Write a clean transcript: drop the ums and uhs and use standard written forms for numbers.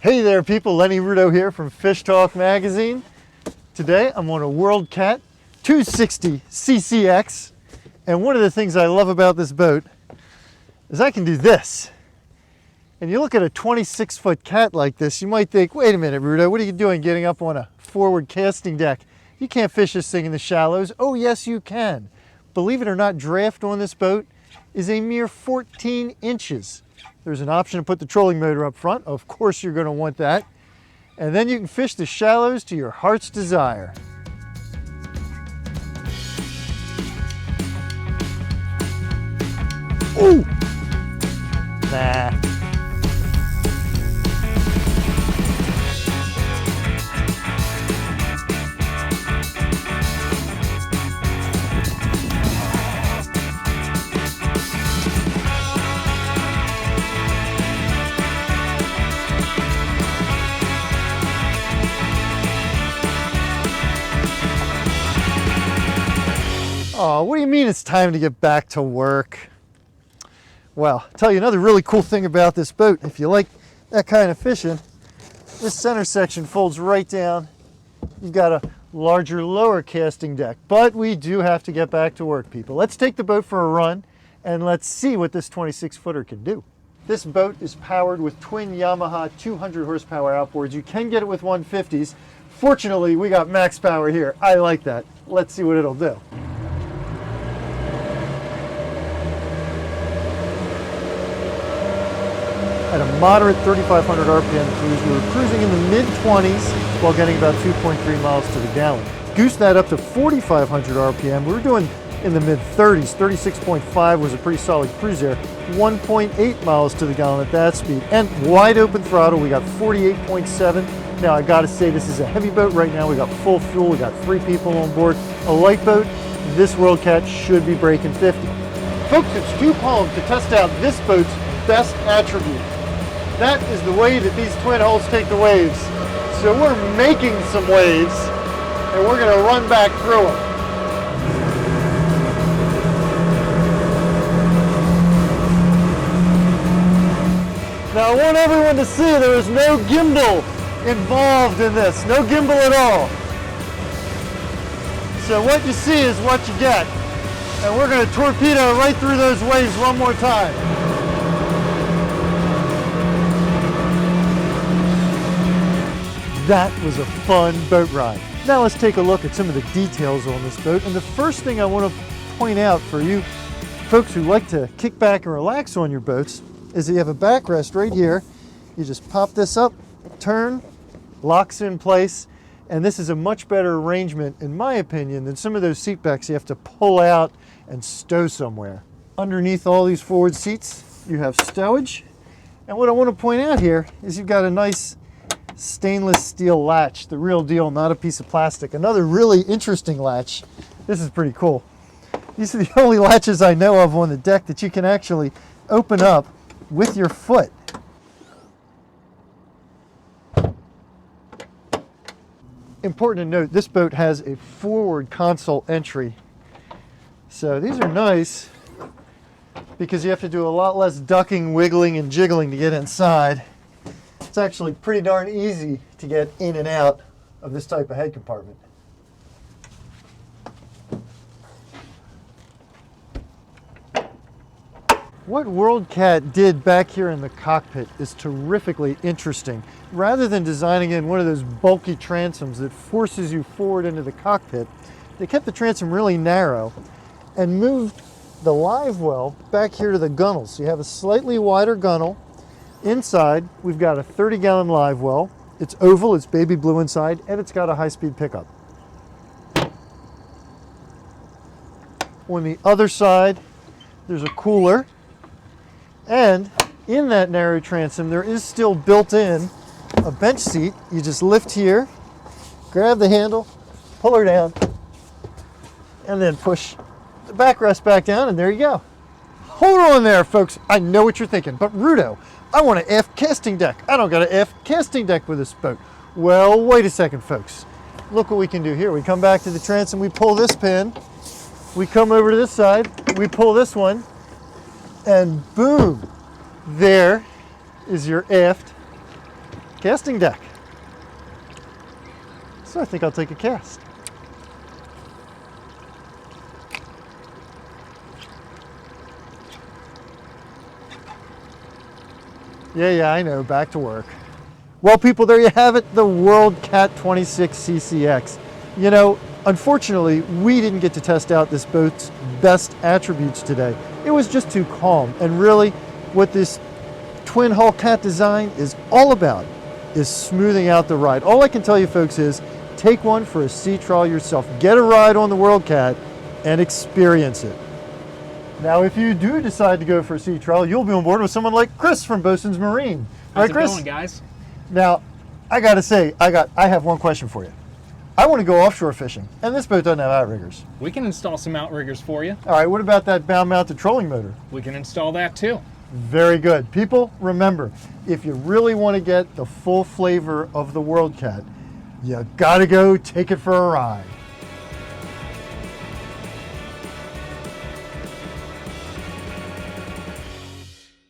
Hey there people, Lenny Rudo here from Fish Talk Magazine. Today I'm on a World Cat 260CC-X, and one of the things I love about this boat is I can do this. And you look at a 26-foot cat like this, you might think, wait a minute Rudo, what are you doing getting up on a forward casting deck? You can't fish this thing in the shallows. Oh yes you can. Believe it or not, draft on this boat is a mere 14 inches. There's an option to put the trolling motor up front. Of course you're going to want that. And then you can fish the shallows to your heart's desire. Ooh! Nah. Oh, what do you mean it's time to get back to work? Well, I'll tell you another really cool thing about this boat. If you like that kind of fishing, this center section folds right down. You've got a larger, lower casting deck. But we do have to get back to work, people. Let's take the boat for a run and let's see what this 26-footer can do. This boat is powered with twin Yamaha 200 horsepower outboards. You can get it with 150s. Fortunately, we got max power here. I like that. Let's see what it'll do. At a moderate 3,500 RPM cruise, we were cruising in the mid-20s while getting about 2.3 miles to the gallon. Goose that up to 4,500 RPM, we were doing in the mid-30s. 36.5 was a pretty solid cruise there. 1.8 miles to the gallon at that speed. And wide open throttle, we got 48.7. Now I gotta say, this is a heavy boat right now. We got full fuel, we got 3 people on board. A light boat, this World Cat should be breaking 50. Folks, it's too calm to test out this boat's best attribute. That is the way that these twin hulls take the waves. So we're making some waves and we're going to run back through them. Now I want everyone to see there is no gimbal involved in this. No gimbal at all. So what you see is what you get. And we're going to torpedo right through those waves one more time. That was a fun boat ride. Now let's take a look at some of the details on this boat. And the first thing I want to point out for you folks who like to kick back and relax on your boats is that you have a backrest right here. You just pop this up, turn, locks in place, and this is a much better arrangement, in my opinion, than some of those seat backs you have to pull out and stow somewhere. Underneath all these forward seats, you have stowage. And what I want to point out here is you've got a nice stainless steel latch, the real deal, not a piece of plastic. Another really interesting latch. This is pretty cool. These are the only latches I know of on the deck that you can actually open up with your foot. Important to note, this boat has a forward console entry. So these are nice because you have to do a lot less ducking, wiggling, and jiggling to get inside. It's actually pretty darn easy to get in and out of this type of head compartment. What World Cat did back here in the cockpit is terrifically interesting. Rather than designing in one of those bulky transoms that forces you forward into the cockpit, they kept the transom really narrow and moved the live well back here to the gunnel. So you have a slightly wider gunnel. Inside, we've got a 30-gallon live well. It's oval, it's baby blue inside, and it's got a high-speed pickup. On the other side, there's a cooler. And in that narrow transom, there is still built in a bench seat. You just lift here, grab the handle, pull her down, and then push the backrest back down, and there you go. Hold on there, folks. I know what you're thinking, but Rudo, I want an aft casting deck. I don't got an aft casting deck with this boat. Well, wait a second, folks. Look what we can do here. We come back to the transom, we pull this pin, we come over to this side, we pull this one, and boom, there is your aft casting deck. So I think I'll take a cast. Yeah, I know, back to work. Well, people, there you have it, the WorldCat 260CC-X. You know, unfortunately, we didn't get to test out this boat's best attributes today. It was just too calm, and really, what this twin hull cat design is all about is smoothing out the ride. All I can tell you, folks, is take one for a sea trial yourself. Get a ride on the WorldCat and experience it. Now, if you do decide to go for a sea trial, you'll be on board with someone like Chris from Bosun's Marine. How's right, Chris? it going, guys? Now, I gotta say, I have one question for you. I want to go offshore fishing, and this boat doesn't have outriggers. We can install some outriggers for you. All right, what about that bow-mounted trolling motor? We can install that too. Very good. People, remember, if you really want to get the full flavor of the WorldCat, you gotta go take it for a ride.